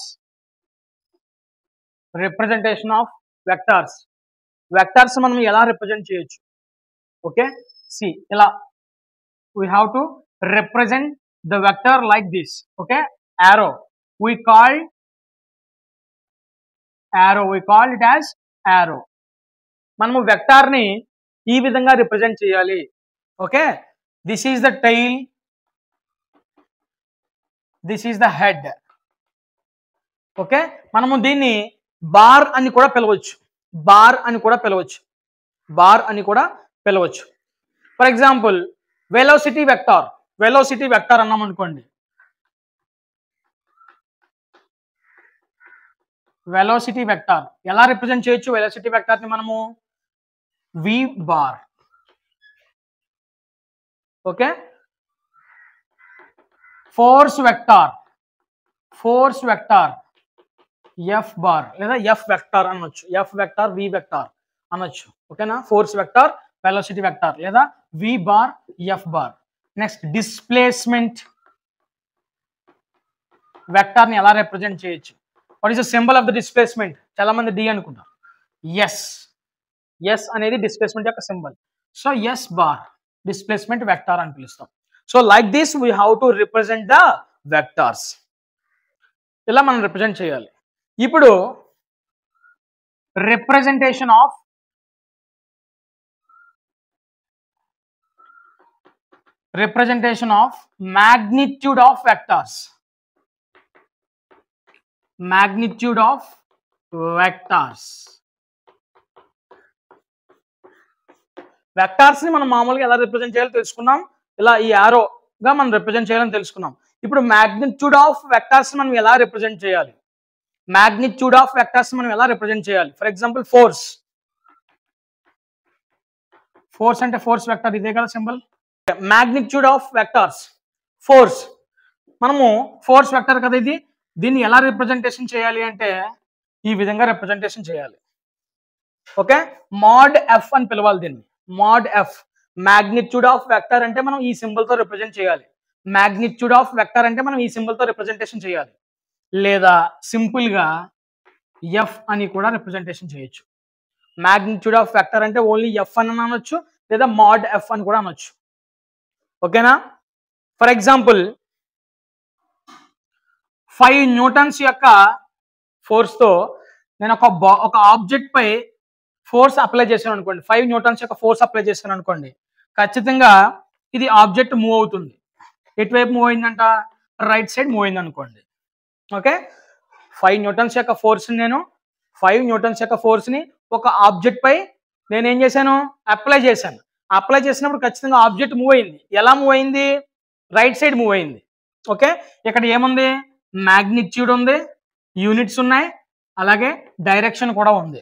Representation of vectors. Vectors మనం ఎలా రిప్రజెంట్ చేయొచ్చు? ఓకే, see ఇలా we have to represent the vector like this. Okay, arrow we call it as arrow. మనము వెక్టార్ ని ఈ విధంగా రిప్రజెంట్ చేయాలి. Okay, this is the tail, this is the head. Okay, మనము దీన్ని బార్ అని కూడా పిలవచ్చు. ఫర్ ఎగ్జాంపుల్ వెలాసిటీ వెక్టార్ అన్నాం అనుకోండి. వెలాసిటీ వెక్టార్ ఎలా రిప్రజెంట్ చేయొచ్చు? వెలాసిటీ వెక్టార్ ని మనము v bar. Okay, force vector f bar లేదా f వెక్టార్ అనొచ్చు. f వెక్టార్ v వెక్టార్ అనొచ్చు. ఓకేనా, ఫోర్స్ వెక్టార్, వెలాసిటీ వెక్టార్ లేదా v bar f bar. Next displacement vector ని ఎలా రిప్రజెంట్ చేయొచ్చు? What is the symbol of the displacement? చాలా మంది d అనుకుంటారు. ఎస్ అనేది డిస్ప్లేస్మెంట్ యొక్క symbol. So yes bar displacement vector అని పిలుస్తాం. So like this we have to represent the vectors. ఇలా మనం రిప్రజెంట్ చేయాలి. ఇప్పుడు representation of magnitude of vectors. Vectors ని మనం మామూలుగా ఎలా రిప్రజెంట్ చేయాలో తెలుసుకున్నాం. ఇలా ఈ యారోగా మనం రిప్రజెంట్ చేయాలని తెలుసుకున్నాం. ఇప్పుడు మ్యాగ్నిట్యూడ్ ఆఫ్ వెక్టార్స్ మనం ఎలా రిప్రజెంట్ చేయాలి? ఫర్ ఎగ్జాంపుల్ ఫోర్స్ అంటే ఫోర్స్ వెక్టార్ ఇదే కదా symbol. Magnitude of vectors force, మనము ఫోర్స్ వెక్టర్ కదా ఇది. దీన్ని ఎలా రిప్రజెంటేషన్ చేయాలి అంటే ఈ విధంగా రిప్రజెంటేషన్ చేయాలి. ఓకే, మోడ్ ఎఫ్ అని పిలవాలి దీన్ని. Mode F magnitude of vector అంటే మనం ఈ సింబల్ తో రిప్రజెంట్ చేయాలి. రిప్రజెంటేషన్ చేయాలి. లేదా సింపుల్ గా ఎఫ్ అని కూడా రిప్రజెంటేషన్ చేయొచ్చు. మ్యాగ్నిట్యూడ్ ఆఫ్ వెక్టర్ అంటే ఓన్లీ ఎఫ్ అని అనొచ్చు, లేదా మోడ్ ఎఫ్ అని కూడా అనొచ్చు. ఓకేనా, ఫర్ ఎగ్జాంపుల్ 5 న్యూటన్స్ యొక్క ఫోర్స్ తో నేను ఒక ఆబ్జెక్ట్ పై ఫోర్స్ అప్లై చేశాను అనుకోండి. 5 న్యూటన్స్ యొక్క ఫోర్స్ అప్లై చేశాను అనుకోండి, ఖచ్చితంగా ఇది ఆబ్జెక్ట్ మూవ్ అవుతుంది. ఎటువైపు మూవ్ అయిందంట? రైట్ సైడ్ మూవ్ అయింది అనుకోండి. ఓకే, 5 న్యూటన్స్ యొక్క ఫోర్స్ ని ఒక ఆబ్జెక్ట్ పై నేను ఏం చేశాను? అప్లై చేసినప్పుడు ఖచ్చితంగా ఆబ్జెక్ట్ మూవ్ అయింది. ఎలా మూవ్ అయింది? రైట్ సైడ్ మూవ్ అయింది. ఓకే, ఇక్కడ ఏముంది? మ్యాగ్నిట్యూడ్ ఉంది, యూనిట్స్ ఉన్నాయి, అలాగే డైరెక్షన్ కూడా ఉంది.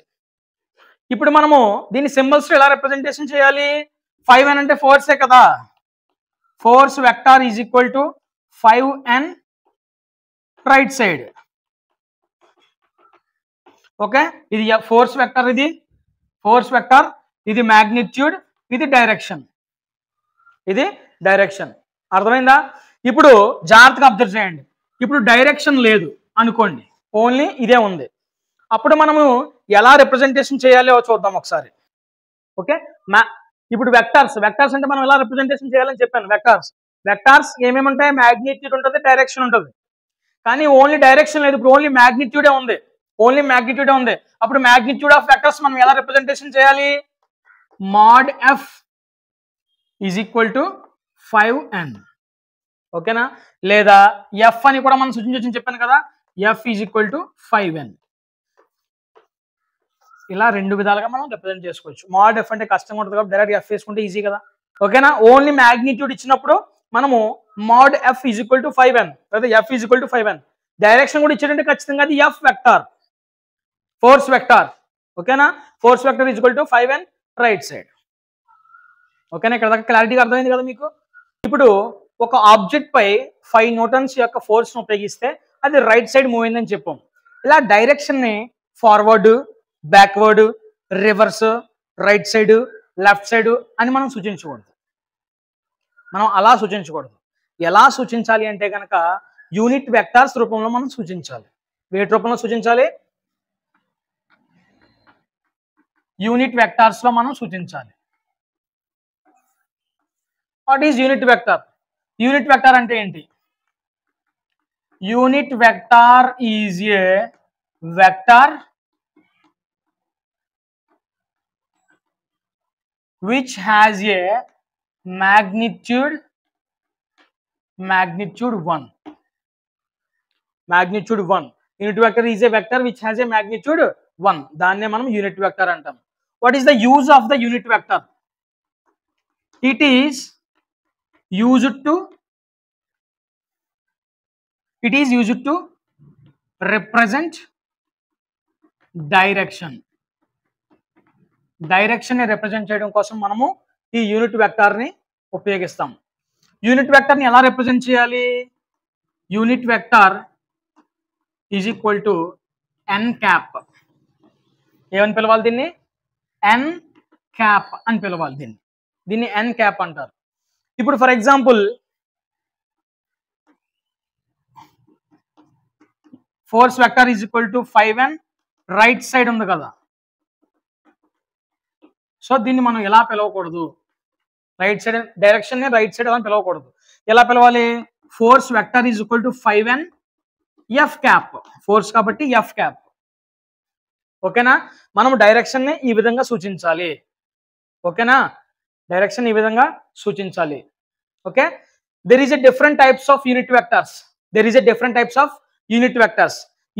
ఇప్పుడు మనము దీని సింబల్స్ ఎలా రిప్రజెంటేషన్ చేయాలి? 5n అంటే ఫోర్సే కదా. Force vector is equal to 5n right side. Okay, ఇది ఫోర్స్ వెక్టార్, ఇది మ్యాగ్నిట్యూడ్, ఇది డైరెక్షన్. అర్థమైందా? ఇప్పుడు జాగ్రత్తగా అబ్జర్వ్ చేయండి. ఇప్పుడు డైరెక్షన్ లేదు అనుకోండి, ఓన్లీ ఇదే ఉంది. అప్పుడు మనము ఎలా రిప్రజెంటేషన్ చేయాలో చూద్దాం ఒకసారి. ఓకే, ఇప్పుడు వెక్టార్స్ అంటే మనం ఎలా రిప్రజెంటేషన్ చేయాలని చెప్పాను. వెక్టార్స్ ఏమేమి ఉంటాయి? మ్యాగ్నిట్యూడ్ ఉంటుంది, డైరెక్షన్ ఉంటుంది. కానీ ఓన్లీ డైరెక్షన్ లేదు, ఇప్పుడు ఓన్లీ మ్యాగ్నిట్యూడే ఉంది. అప్పుడు మ్యాగ్నిట్యూడ్ ఆఫ్ వెక్టర్స్ మనం ఎలా రిప్రజెంటేషన్ చేయాలి? Mode F is equal to 5n. ఓకేనా, లేదా ఎఫ్ అని కూడా మనం సూచించొచ్చని చెప్పాను కదా. F is equal to 5n. ఇలా రెండు విధాలుగా మనం రిప్రజెంట్ చేసుకోవచ్చు. మోడ్ ఎఫ్ అంటే కష్టంగా ఉంటుంది కాబట్టి డైరెక్ట్ ఎఫ్ వేసుకుంటే ఈజీ కదా. ఓకేనా, ఓన్లీ మ్యాగ్నిట్యూడ్ ఇచ్చినప్పుడు మనము mode F is equal to 5n లేదా F is equal to 5n. Direction కూడా ఇచ్చాడంటే ఖచ్చితంగా అది ఎఫ్ వెక్టార్, ఫోర్స్ వెక్టార్. ఓకేనా, force vector is equal to 5n right side. ఓకేనా? ఇక్కడ దాకా క్లారిటీగా అర్థమైంది కదా మీకు? ఇప్పుడు ఒక ఆబ్జెక్ట్ పై 5 న్యూటన్స్ యొక్క ఫోర్స్ ను ఉపయోగిస్తే అది రైట్ సైడ్ మూవ్ అయిందని చెప్పాం. ఇలా డైరెక్షన్ ని forward, backward, reverse, right side, left side అని మనం సూచించకూడదు. మనం అలా సూచించకూడదు. ఎలా సూచించాలి అంటే కనుక యూనిట్ వెక్టార్స్ రూపంలో మనం సూచించాలి. వేటి రూపంలో సూచించాలి? యూనిట్ వెక్టార్స్ లో మనం సూచించాలి. What is unit vector? Unit vector అంటే ఏంటి? Unit vector is a vector which has a magnitude 1. Magnitude 1. Unit vector is a vector which has a magnitude 1. దాన్నే మనం యూనిట్ వెక్టర్ అంటాం. What is the use of the unit vector? It is used to represent direction. Direction ని రిప్రజెంట్ చేయడం కోసం మనము ఈ యూనిట్ వెక్టార్ ని ఉపయోగిస్తాం. యూనిట్ వెక్టార్ ని ఎలా రిప్రజెంట్ చేయాలి? Unit vector is equal to n cap. ఏమని పిలవాలి దీన్ని? ఎన్ క్యాప్ అని పిలవాలి దీన్ని ఎన్ క్యాప్ అంటారు. ఇప్పుడు for example force vector is equal to 5n, right side ఉంది కదా, సో దీన్ని మనం ఎలా పిలవకూడదు? రైట్ సైడ్ డైరెక్షన్ ని రైట్ సైడ్ అని పిలవకూడదు. ఎలా పిలవాలి? Force vector is equal to 5n F cap. Force కాబట్టి ఎఫ్ క్యాప్. ఓకేనా? మనం డైరెక్షన్ ని ఈ విధంగా సూచించాలి. ఓకేనా? డైరెక్షన్ ఈ విధంగా సూచించాలి. Okay. There is a different types of unit vectors.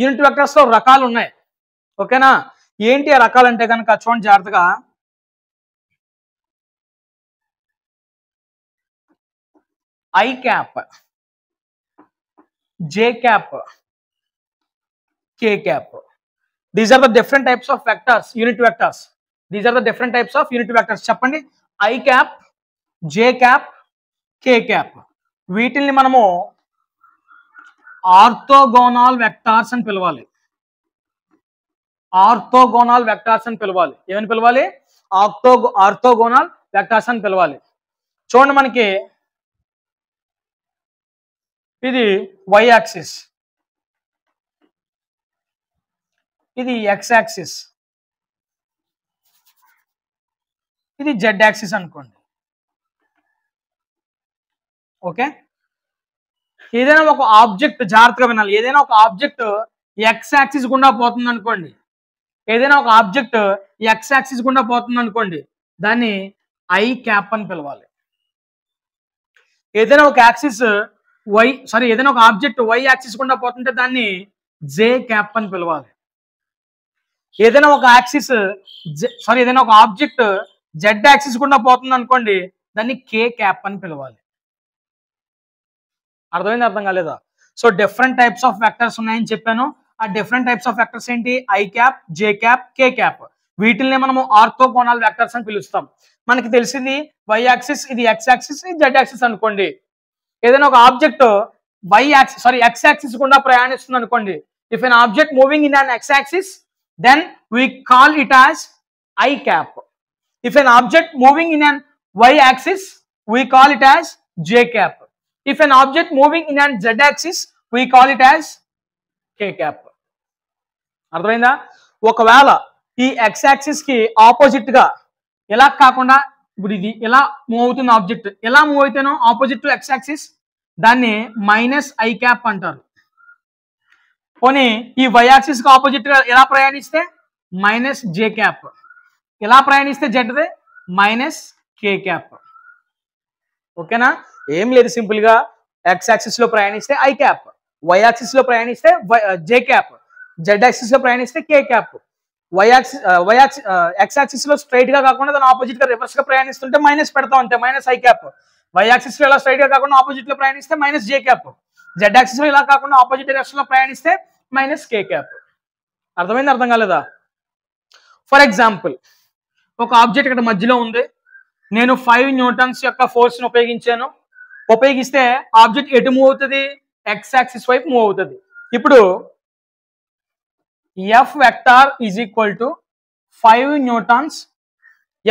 Unit vectors లో రకాలు ఉన్నాయి. ఓకేనా? ఏంటి ఆ రకాలు అంటే కనుక చూడండి జాగ్రత్తగా. I cap, J cap, K cap. These are the different types of vectors, unit vectors. These are the different types of unit vectors. చెప్పండి. I cap, J cap, K cap. వీటిని మనము ఆర్థోగోనల్ వెక్టార్స్ అని పిలవాలి. ఏమని పిలవాలి? ఆర్థోగోనల్ వెక్టార్స్ అని పిలవాలి. చూడండి, మనకి ఇది y యాక్సిస్, ఇది x యాక్సిస్, ఇది z యాక్సిస్ అనుకోండి. ఓకే. ఏదైనా ఒక ఆబ్జెక్ట్, జాగ్రత్తగా వినాలి, ఏదైనా ఒక ఆబ్జెక్ట్ x యాక్సిస్ గుండా పోతుంది అనుకోండి, దాన్ని I క్యాప్ అని పిలవాలి. ఏదైనా ఒక ఆబ్జెక్ట్ y యాక్సిస్ గుండా పోతుంటే దాన్ని J క్యాప్ అని పిలవాలి. ఏదైనా ఒక ఆబ్జెక్ట్ z యాక్సిస్ గుండా పోతుంది అనుకోండి, దాన్ని K క్యాప్ అని పిలవాలి. అర్థమైంది? అర్థం కాలేదా? So different types of vectors ఉన్నాయని చెప్పాను. ఆ డిఫరెంట్ టైప్స్ ఆఫ్ వెక్టర్స్ ఏంటి? I cap, J cap, K cap. వీటిల్ని మనము ఆర్థోగోనల్ వెక్టర్స్ అని పిలుస్తాం. మనకి తెలిసింది y యాక్సిస్, ఇది x యాక్సిస్, ఇది z యాక్సిస్ అనుకోండి. ఏదైనా ఒక ఆబ్జెక్ట్ x యాక్సిస్ గుండా ప్రయాణిస్తుంది అనుకోండి. If an object moving in an x axis, then we call it as I cap. If an object moving in an y axis, we call it as J cap. If an object moving in an z axis, we call it as K cap. అర్థమైందా? ఒకవేళ ఈ x యాక్సిస్ కి ఆపోజిట్ గా, ఎలా కాకుండా ఇప్పుడు ఇది ఎలా మూవ్ అవుతుంది ఆబ్జెక్ట్, ఎలా మూవ్ అయితేనో ఆపోజిట్ టు x యాక్సిస్, దాన్ని -I cap అంటారు. పోనీ ఈ y యాక్సిస్ కి ఆపోజిట్ గా ఎలా ప్రయాణిస్తే -J cap, ఎలా ప్రయాణిస్తే జెడ్దే -K cap. ఓకేనా? ఏం లేదు, సింపుల్ గా x యాక్సిస్ లో ప్రయాణిస్తే I cap, y యాక్సిస్ లో ప్రయాణిస్తే J cap, z యాక్సిస్ లో ప్రయాణిస్తే K cap. x యాక్సిస్ లో స్ట్రైట్ గా కాకుండా దాని ఆపోజిట్ గా రివర్స్ గా ప్రయాణిస్తుంటే మైనస్ పెడతాం అంతే, -I cap. y యాక్సిస్ లో ఇలా స్ట్రైట్ గా కాకుండా ఆపోజిట్ లో ప్రయాణిస్తే -J cap. z యాక్సిస్ లో ఇలా కాకుండా ఆపోజిట్ డైరెక్షన్ లో ప్రయాణిస్తే -K cap. అర్థమైంది? అర్థం కాలేదా? ఫర్ ఎగ్జాంపుల్, ఒక ఆబ్జెక్ట్ ఇక్కడ మధ్యలో ఉంది, నేను 5 న్యూటన్స్ యొక్క ఫోర్స్ని ఉపయోగిస్తే ఆబ్జెక్ట్ ఎటు మూవ్ అవుతుంది? ఎక్స్ యాక్సిస్ వైపు మూవ్ అవుతుంది. ఇప్పుడు F vector is equal to 5 newtons.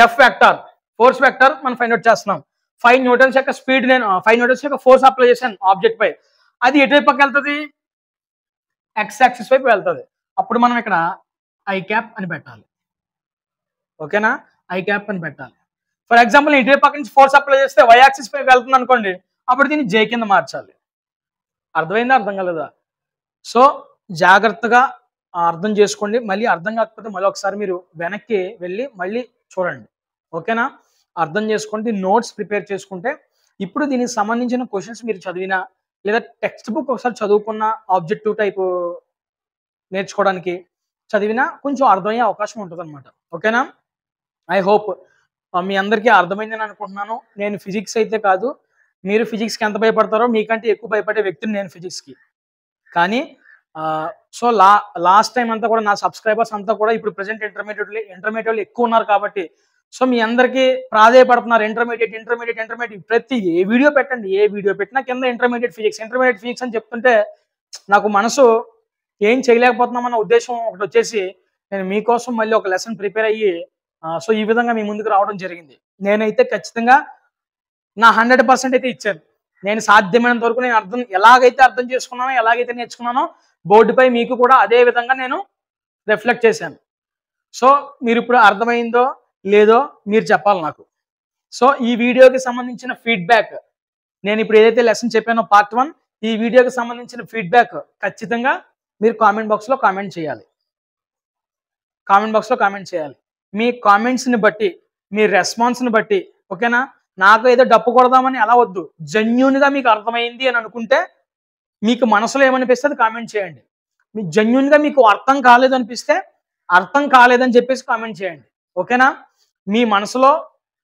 F vector force vector మనం ఫైండ్ అవుట్ చేస్తున్నాం. 5 న్యూటన్స్ యొక్క స్పీడ్, నేను 5 న్యూటన్స్ యొక్క ఫోర్స్ అప్లై చేశాను ఆబ్జెక్ట్ పై. అది ఎటువైపుకి వెళ్తుంది? ఎక్స్ యాక్సిస్ వైపు వెళ్తుంది. అప్పుడు మనం ఇక్కడ ఐ క్యాప్ అని పెట్టాలి. ఓకేనా? ఐ క్యాప్ అని పెట్టాలి. ఫర్ ఎగ్జాంపుల్ నేను ఇటువైపు పక్క నుంచి ఫోర్స్ అప్లై చేస్తే వై యాక్సిస్ పై వెళ్తుంది అనుకోండి, అప్పుడు దీన్ని జే కింద మార్చాలి. అర్థమైందా? అర్థం కాలేదా? సో జాగ్రత్తగా అర్థం చేసుకోండి. మళ్ళీ అర్థం కాకపోతే మళ్ళీ ఒకసారి మీరు వెనక్కి వెళ్ళి మళ్ళీ చూడండి. ఓకేనా? అర్థం చేసుకోండి. నోట్స్ ప్రిపేర్ చేసుకుంటే ఇప్పుడు దీనికి సంబంధించిన క్వశ్చన్స్ మీరు చదివినా లేదా టెక్స్ట్ బుక్ ఒకసారి చదువుకున్న ఆబ్జెక్టివ్ టైప్ నేర్చుకోవడానికి చదివినా కొంచెం అర్థమయ్యే అవకాశం ఉంటుంది అనమాట. ఓకేనా? ఐ హోప్ మీ అందరికీ అర్థమైందని అనుకుంటున్నాను. నేను ఫిజిక్స్ అయితే కాదు, మీరు ఫిజిక్స్కి ఎంత భయపడతారో మీకంటే ఎక్కువ భయపడే వ్యక్తిని నేను ఫిజిక్స్కి. కానీ సో లాస్ట్ టైం అంతా కూడా నా సబ్స్క్రైబర్స్ అంతా కూడా ఇప్పుడు ప్రజెంట్ ఇంటర్మీడియట్ ఎక్కువ ఉన్నారు కాబట్టి సో మీ అందరికీ ప్రాధేయపడుతున్నారు. ఇంటర్మీడియట్ ప్రతి ఏ వీడియో పెట్టినా కింద ఇంటర్మీడియట్ ఫిజిక్స్ అని చెప్తుంటే నాకు మనసు ఏం చేయలేకపోతున్నామన్న ఉద్దేశం ఒకటి వచ్చేసి నేను మీకోసం మళ్ళీ ఒక లెసన్ ప్రిపేర్ అయ్యి సో ఈ విధంగా మీ ముందుకు రావడం జరిగింది. నేనైతే ఖచ్చితంగా నా 100% అయితే ఇచ్చాను. నేను సాధ్యమైనంత వరకు నేను ఎలాగైతే అర్థం చేసుకున్నానో, ఎలాగైతే నేర్చుకున్నానో బోర్డుపై మీకు కూడా అదే విధంగా నేను రిఫ్లెక్ట్ చేశాను. సో మీరు ఇప్పుడు అర్థమైందో లేదో మీరు చెప్పాలి నాకు. సో ఈ వీడియోకి సంబంధించిన ఫీడ్బ్యాక్, నేను ఇప్పుడు ఏదైతే లెసన్ చెప్పానో పార్ట్ 1, ఈ వీడియోకి సంబంధించిన ఫీడ్బ్యాక్ ఖచ్చితంగా మీరు కామెంట్ బాక్స్లో కామెంట్ చేయాలి. మీ కామెంట్స్ని బట్టి, మీ రెస్పాన్స్ని బట్టి, ఓకేనా? నాకు ఏదో డప్పు కొడదామని అలా వద్దు. జెన్యూన్గా మీకు అర్థమైంది అని అనుకుంటే మీకు మనసులో ఏమనిపిస్తే అది కామెంట్ చేయండి. మీకు జెన్యూన్గా మీకు అర్థం కాలేదు అనిపిస్తే అర్థం కాలేదని చెప్పేసి కామెంట్ చేయండి. ఓకేనా? మీ మనసులో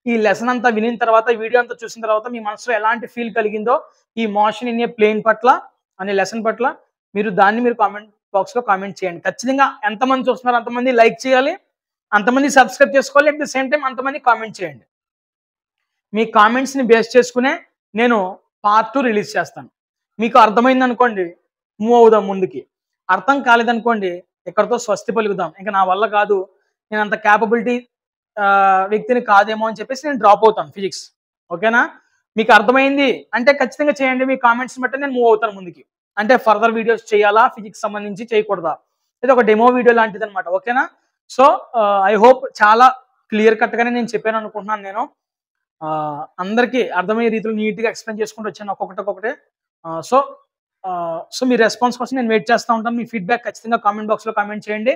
ఈ లెసన్ అంతా వినిన తర్వాత, వీడియో అంతా చూసిన తర్వాత మీ మనసులో ఎలాంటి ఫీల్ కలిగిందో ఈ మోషన్ ఇన్ ఏ ప్లేన్ పట్ల అనే లెసన్ పట్ల మీరు కామెంట్ బాక్స్లో కామెంట్ చేయండి. ఖచ్చితంగా ఎంతమంది చూస్తున్నారో అంతమంది లైక్ చేయాలి, అంతమంది సబ్స్క్రైబ్ చేసుకోవాలి, అట్ ది సేమ్ టైం అంతమంది కామెంట్ చేయండి. మీ కామెంట్స్ని బేస్ చేసుకునే నేను పార్ట్ 2 రిలీజ్ చేస్తాను. మీకు అర్థమైంది అనుకోండి, మూవ్ అవుదాం ముందుకి. అర్థం కాలేదనుకోండి, ఇక్కడతో స్వస్తి పలుకుదాం. ఇంకా నా వల్ల కాదు, నేను అంత క్యాపబిలిటీ వ్యక్తిని కాదేమో అని చెప్పేసి నేను డ్రాప్ అవుతాను ఫిజిక్స్. ఓకేనా? మీకు అర్థమైంది అంటే ఖచ్చితంగా చేయండి. మీ కామెంట్స్ బట్టి నేను మూవ్ అవుతాను ముందుకి. అంటే ఫర్దర్ వీడియోస్ చేయాలా, ఫిజిక్స్ సంబంధించి చేయకూడదా, ఇది ఒక డెమో వీడియో లాంటిది అనమాట. ఓకేనా? సో ఐ హోప్ చాలా క్లియర్ కట్గానే నేను చెప్పాను అనుకుంటున్నాను. నేను అందరికీ అర్థమయ్యే రీతిలో నీట్గా ఎక్స్ప్లెయిన్ చేసుకుంటూ వచ్చాను ఒక్కొక్కటే. సో మీ రెస్పాన్స్ కోసం నేను వెయిట్ చేస్తూ ఉంటాను. మీ ఫీడ్బ్యాక్ ఖచ్చితంగా కామెంట్ బాక్స్లో కామెంట్ చేయండి.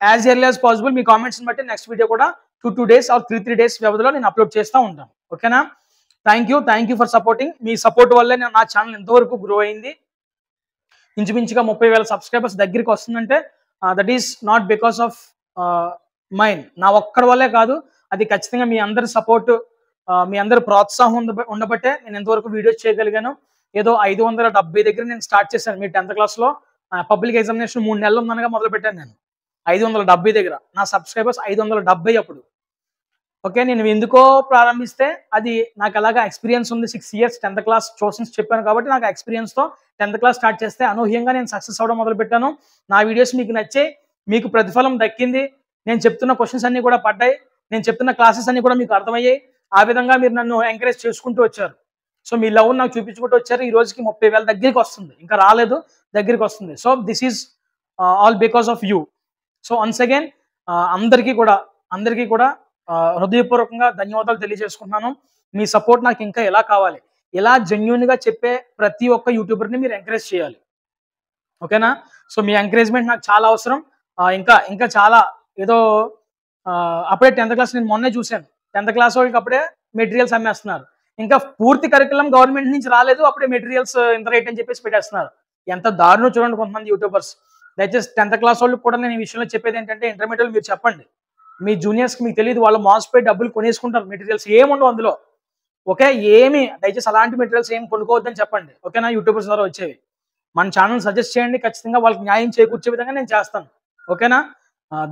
యాజ్ ఎర్లీ యాజ్ పాసిబుల్ మీ కామెంట్స్ని బట్టి నెక్స్ట్ వీడియో కూడా 2 days ఆర్ 3 days వ్యవధిలో నేను అప్లోడ్ చేస్తూ ఉంటాను. ఓకేనా? Thank you for supporting. Me support వల్లే నా ఛానల్ ఎంతవరకు గ్రో అయింది. ఇంచుమించుగా 30,000 సబ్స్క్రైబర్స్ దగ్గరికి వస్తుందంటే that is not because of mine, నా ఒక్కడి వల్లే కాదు. అది ఖచ్చితంగా మీ అందరి సపోర్ట్, మీ అందరి ప్రోత్సాహం ఉండబట్టే నేను ఎంతవరకు వీడియోస్ చేయగలిగాను. ఏదో 570 దగ్గర నేను స్టార్ట్ చేశాను. మీ 10th క్లాస్లో పబ్లిక్ ఎగ్జామినేషన్ 3 నెలలు ఉందనగా మొదలు పెట్టాను నేను 570 దగ్గర. నా సబ్స్క్రైబర్స్ 570 అప్పుడు. ఓకే, నేను ఎందుకో ప్రారంభిస్తే అది నాకు అలాగా ఎక్స్పీరియన్స్ ఉంది. 6 years 10th క్లాస్ ట్యూషన్స్ చెప్పాను కాబట్టి నాకు ఎక్స్పీరియన్స్తో 10th క్లాస్ స్టార్ట్ చేస్తే అనూహ్యంగా నేను సక్సెస్ అవ్వడం మొదలు పెట్టాను. నా వీడియోస్ మీకు నచ్చాయి, మీకు ప్రతిఫలం దక్కింది. నేను చెప్తున్న క్వశ్చన్స్ అన్ని కూడా పడ్డాయి, నేను చెప్తున్న క్లాసెస్ అన్ని కూడా మీకు అర్థమయ్యాయి. ఆ విధంగా మీరు నన్ను ఎంకరేజ్ చేసుకుంటూ వచ్చారు. సో మీ లవ్ నాకు చూపించుకుంటూ వచ్చారు. ఈ రోజుకి 30,000 దగ్గరికి వస్తుంది, ఇంకా రాలేదు, దగ్గరికి వస్తుంది. So this is all because of you. So once again అందరికీ కూడా హృదయపూర్వకంగా ధన్యవాదాలు తెలియజేసుకుంటున్నాను. మీ సపోర్ట్ నాకు ఇంకా ఎలా కావాలి, ఇలా జెన్యూన్గా చెప్పే ప్రతి ఒక్క యూట్యూబర్ని మీరు ఎంకరేజ్ చేయాలి. ఓకేనా? సో మీ ఎంకరేజ్మెంట్ నాకు చాలా అవసరం. ఇంకా చాలా ఏదో అప్పుడే 10th క్లాస్ నేను మొన్నే చూశాను. 10th క్లాస్ వాళ్ళకి అప్పుడే మెటీరియల్స్ అమ్మేస్తున్నారు. ఇంకా పూర్తి కరికులం గవర్నమెంట్ నుంచి రాలేదు, అప్పుడే మెటీరియల్స్ ఇంత రేట్ అని చెప్పేసి పెట్టేస్తున్నారు. ఎంత దారుణం చూడండి కొంతమంది యూట్యూబర్స్. దయచేసి 10th క్లాస్ వాళ్ళకి కూడా నేను ఈ విషయంలో చెప్పేది ఏంటంటే, ఇంటర్మీడియట్ మీరు చెప్పండి, మీ జూనియర్స్కి మీకు తెలియదు, వాళ్ళు మోసపోయి డబ్బులు కొనేసుకుంటారు. మెటీరియల్స్ ఏముండవు అందులో. ఓకే, దయచేసి అలాంటి మెటీరియల్స్ ఏమి కొనుక్కోవద్దని చెప్పండి. ఓకేనా? యూట్యూబర్స్ ద్వారా వచ్చేవి మన ఛానల్ సజెస్ట్ చేయండి, ఖచ్చితంగా వాళ్ళకి న్యాయం చేకూర్చే విధంగా నేను చేస్తాను. ఓకేనా?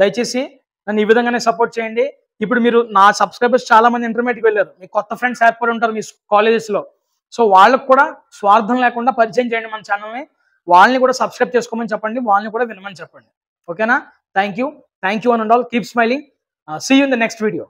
దయచేసి నన్ను ఈ విధంగానే సపోర్ట్ చేయండి. ఇప్పుడు మీరు నా సబ్స్క్రైబర్స్ చాలా మంది ఇంటర్మీడియట్కి వెళ్ళారు, మీ కొత్త ఫ్రెండ్స్ ఏర్పడి ఉంటారు మీ కాలేజెస్లో. సో వాళ్ళకు కూడా స్వార్థం లేకుండా పరిచయం చేయండి మన ఛానల్ని. వాళ్ళని కూడా సబ్స్క్రైబ్ చేసుకోమని చెప్పండి, వాళ్ళని కూడా వినమని చెప్పండి. ఓకేనా? Thank you one and all. Keep smiling. See you in the next video.